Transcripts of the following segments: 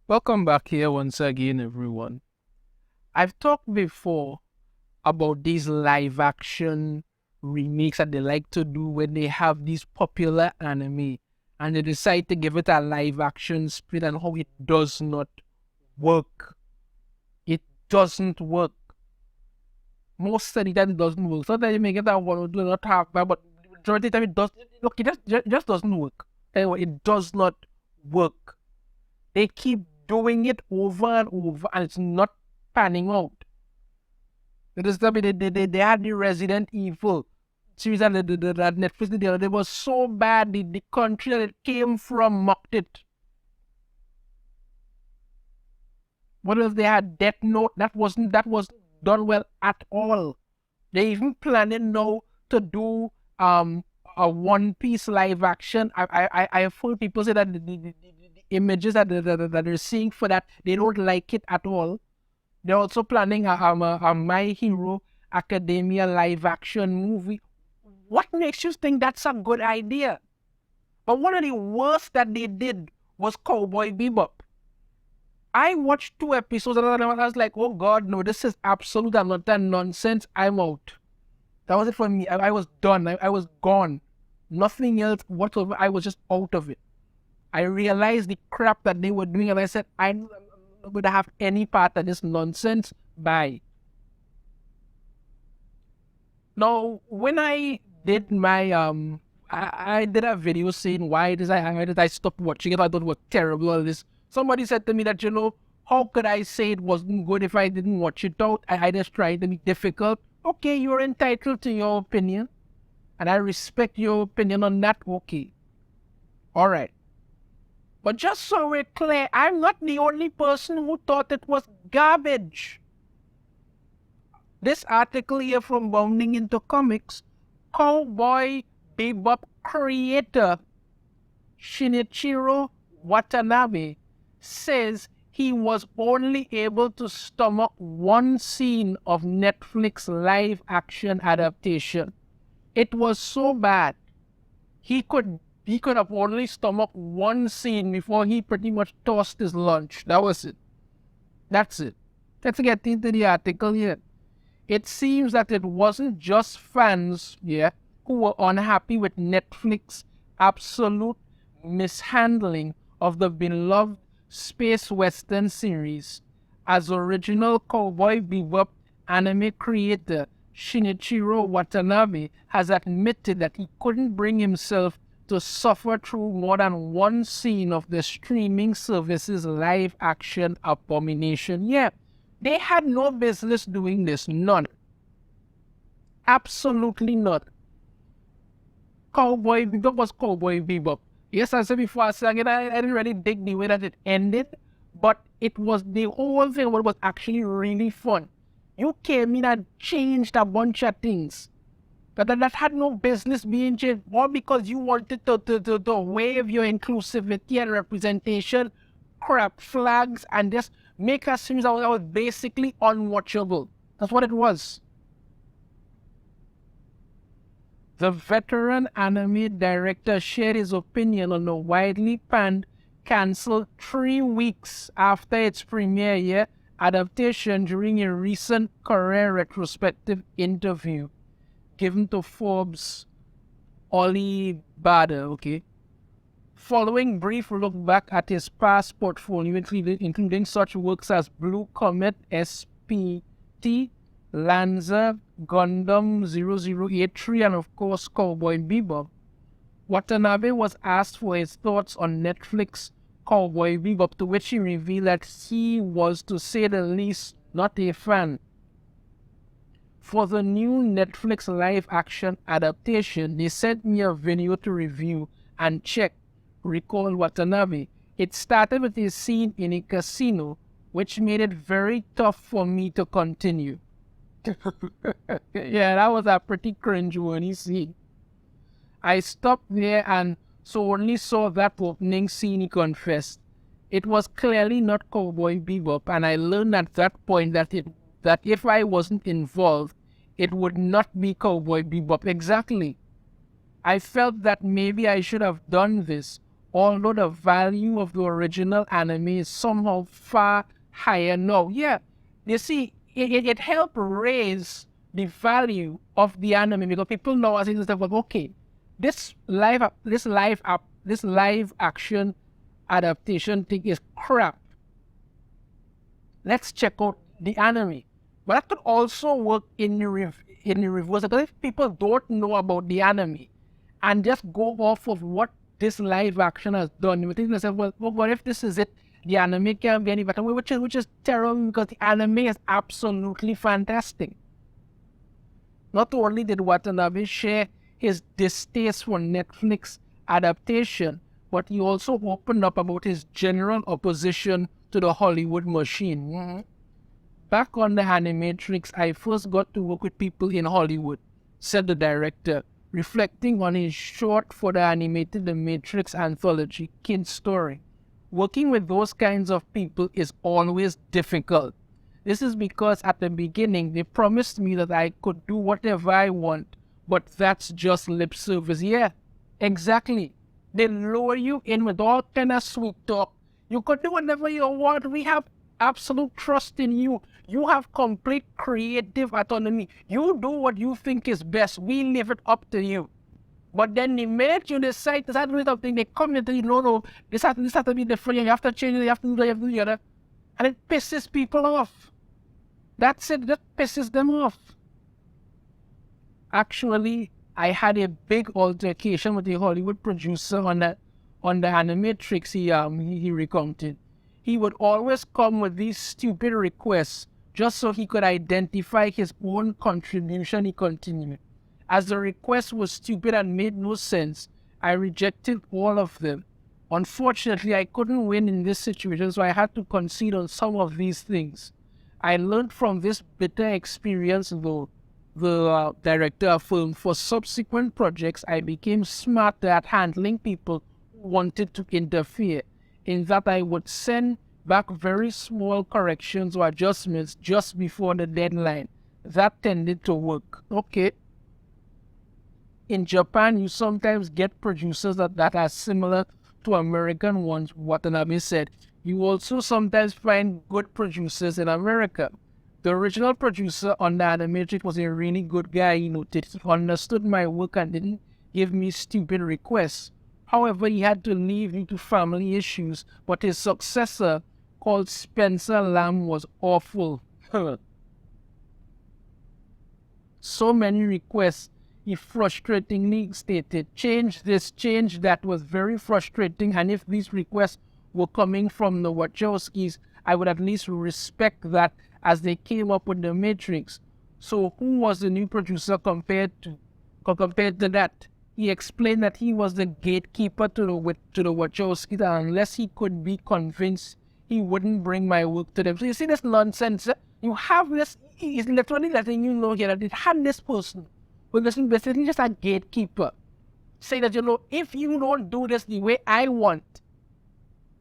Welcome back here once again, everyone. I've talked before about these live action remakes that they like to do when they have these popular anime and they decide to give it a live action spin and how it does not work. It doesn't work. Most of the time it doesn't work. Sometimes you may get that one or do not have bad, but majority of the time it does. Look, it just doesn't work. Anyway, it does not work. They keep doing it over and over, and it's not panning out. They had the Resident Evil series that Netflix did the other day. It was so bad. The country that it came from mocked it. What else they had? Death Note. That wasn't done well at all. They even planning now to do a One Piece live action. I've heard people say that the images that they're seeing for that, they don't like it at all. They're also planning a My Hero Academia live action movie. What makes you think that's a good idea? But one of the worst that they did was Cowboy Bebop. I watched 2 episodes and I was like, oh God, no, this is absolute and utter nonsense. I'm out. That was it for me. I was done. I was gone. Nothing else whatsoever. I was just out of it. I realized the crap that they were doing and I said, I'm not going to have any part of this nonsense. Bye. Now, when I did my I did a video saying why did I stop watching it? I thought it was terrible. All this. Somebody said to me that how could I say it wasn't good if I didn't watch it out? I just tried to be difficult. Okay, you're entitled to your opinion, and I respect your opinion on that. Okay, all right. But just so we're clear, I'm not the only person who thought it was garbage. This article here from Bounding into Comics, Cowboy Bebop creator Shinichiro Watanabe says he was only able to stomach one scene of Netflix live action adaptation. It was so bad. He could have only stomached one scene before he pretty much tossed his lunch. That was it. That's it. Let's get into the article here. It seems that it wasn't just fans, who were unhappy with Netflix's absolute mishandling of the beloved space western series, as original Cowboy Bebop anime creator Shinichiro Watanabe has admitted that he couldn't bring himself to suffer through more than one scene of the streaming service's live action abomination. Yeah, they had no business doing this. None. Absolutely not. Cowboy Bebop was Cowboy Bebop. Yes, I said before, I didn't really dig the way that it ended, but it was the whole thing was actually really fun. You came in and changed a bunch of things that had no business being changed, all because you wanted to wave your inclusivity and representation, crap flags, and just make us seem that was basically unwatchable. That's what it was. The veteran anime director shared his opinion on the widely panned, cancelled 3 weeks after its premiere adaptation during a recent career retrospective interview given to Forbes' Ollie Bader, Following brief look back at his past portfolio, including such works as Blue Comet SPT, Lanza, Gundam 0083, and of course Cowboy Bebop, Watanabe was asked for his thoughts on Netflix Cowboy Bebop, to which he revealed that he was, to say the least, not a fan. For the new Netflix live action adaptation, they sent me a video to review and check, recalled Watanabe. It started with a scene in a casino, which made it very tough for me to continue. Yeah, that was a pretty cringe-worthy scene. I stopped there and so only saw that opening scene, he confessed. It was clearly not Cowboy Bebop, and I learned at that point that if I wasn't involved, it would not be Cowboy Bebop. Exactly. I felt that maybe I should have done this, although the value of the original anime is somehow far higher now. Yeah, you see, it helped raise the value of the anime because people know as instead of okay, this live action adaptation thing is crap. Let's check out the anime. But that could also work in the reverse. Because if people don't know about the anime and just go off of what this live action has done, you think to yourself, well, what if this is it? The anime can't be any better, which is terrible because the anime is absolutely fantastic. Not only did Watanabe share his distaste for Netflix adaptation, but he also opened up about his general opposition to the Hollywood machine. Back on the Animatrix, I first got to work with people in Hollywood, said the director, reflecting on his short for the animated The Matrix anthology, Kid Story. Working with those kinds of people is always difficult. This is because at the beginning, they promised me that I could do whatever I want, but that's just lip service. Yeah, exactly. They lure you in with all kind of sweet talk. You could do whatever you want. We have absolute trust in you. You have complete creative autonomy. You do what you think is best. We leave it up to you. But then the minute you decide to start doing something, they come and tell you, no, this has to be different. You have to change it, you have to do that, you have to do the other. And it pisses people off. That's it, that pisses them off. Actually, I had a big altercation with a Hollywood producer on the Animatrix he recounted. He would always come with these stupid requests just so he could identify his own contribution. He continued. As the request was stupid and made no sense, I rejected all of them. Unfortunately, I couldn't win in this situation, so I had to concede on some of these things. I learned from this bitter experience, though, the director affirmed, for subsequent projects, I became smarter at handling people who wanted to interfere, in that I would send back very small corrections or adjustments just before the deadline. That tended to work. Okay. In Japan, you sometimes get producers that are similar to American ones, Watanabe said. You also sometimes find good producers in America. The original producer on the Animatrix was a really good guy, he noted. He understood my work and didn't give me stupid requests. However, he had to leave due to family issues, but his successor, called Spencer Lamb, was awful. So many requests, he frustratingly stated. Change this, change that, was very frustrating, and if these requests were coming from the Wachowskis, I would at least respect that as they came up with the Matrix. So who was the new producer compared to that? He explained that he was the gatekeeper to the Wachowskis, and unless he could be convinced, he wouldn't bring my work to them. So you see this nonsense? You have this, he's literally letting you know here that it had this person who is basically just a gatekeeper. Say that, if you don't do this the way I want,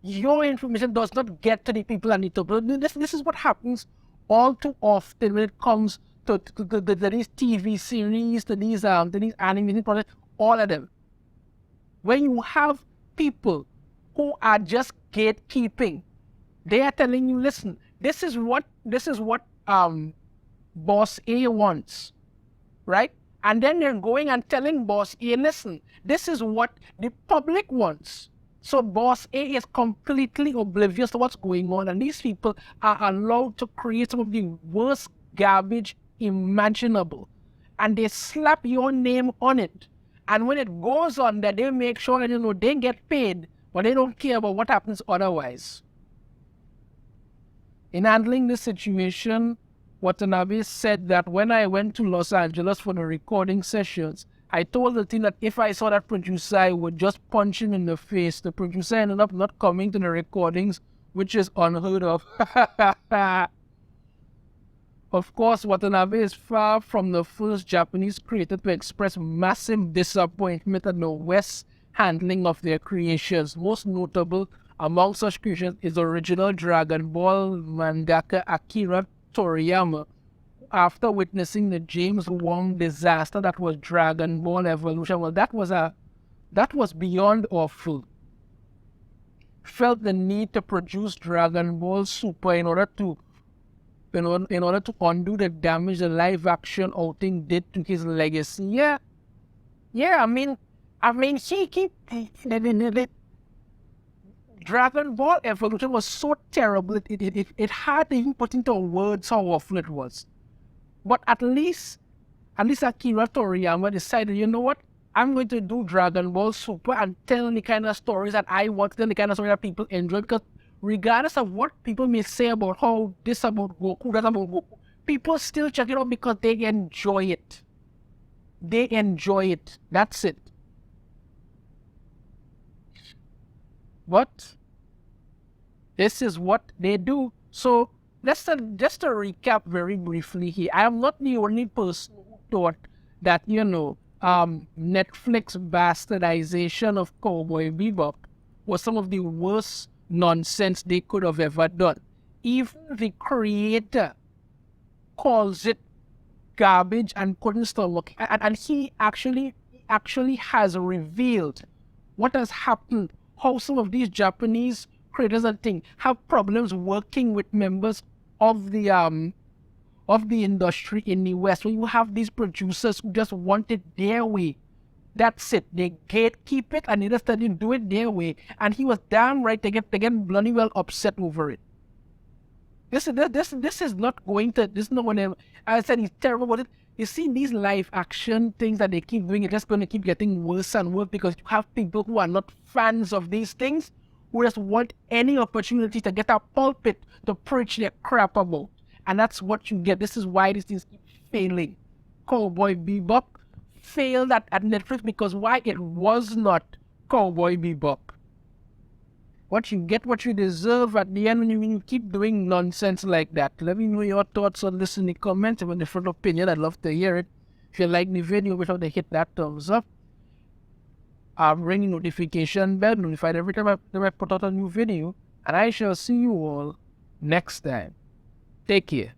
your information does not get to the people I need to. But this is what happens all too often when it comes to these TV series, to these animated projects, all of them. When you have people who are just gatekeeping, they are telling you, listen, this is what boss A wants, right? And then they're going and telling boss A, listen, this is what the public wants. So boss A is completely oblivious to what's going on, and these people are allowed to create some of the worst garbage imaginable. And they slap your name on it. And when it goes on there, they make sure that, they get paid, but they don't care about what happens otherwise. In handling this situation, Watanabe said that when I went to Los Angeles for the recording sessions, I told the team that if I saw that producer, I would just punch him in the face. The producer ended up not coming to the recordings, which is unheard of. Of course, Watanabe is far from the first Japanese creator to express massive disappointment at the West's handling of their creations. Most notable among such creations is the original Dragon Ball mangaka Akira Toriyama. After witnessing the James Wong disaster that was Dragon Ball Evolution, well, that was beyond awful. felt the need to produce Dragon Ball Super in order to undo the damage the live action outing did to his legacy. Yeah. I mean, Dragon Ball Evolution was so terrible. It hard to even put into words how awful it was. But at least Akira Toriyama decided, you know what? I'm going to do Dragon Ball Super and tell the kind of stories that I want, tell the kind of stories that people enjoy. Because regardless of what people may say about how this about Goku, that about Goku, people still check it out because they enjoy it. They enjoy it. That's it. But this is what they do. So just to recap very briefly here. I am not the only person who thought that, Netflix bastardization of Cowboy Bebop was some of the worst nonsense they could have ever done. Even the creator calls it garbage and couldn't stomach. And he actually has revealed what has happened, how some of these Japanese creators and things have problems working with members of the industry in the West. So you have these producers who just want it their way. That's it. They gatekeep it and they just didn't do it their way. And he was damn right to get bloody well upset over it. This is not going to. This is not going to. I said he's terrible about it. You see these live action things that they keep doing. It's just going to keep getting worse and worse because you have people who are not fans of these things, who just want any opportunity to get a pulpit to preach their crap about. And that's what you get. This is why these things keep failing. Cowboy Bebop failed at Netflix because why? It was not Cowboy Bebop. What you get, what you deserve at the end when you keep doing nonsense like that. Let me know your thoughts on this in the comments. If you have a different opinion, I'd love to hear it. If you like the video, be sure to hit that thumbs up. Ring the notification bell, notified every time I put out a new video. And I shall see you all next time. Take care.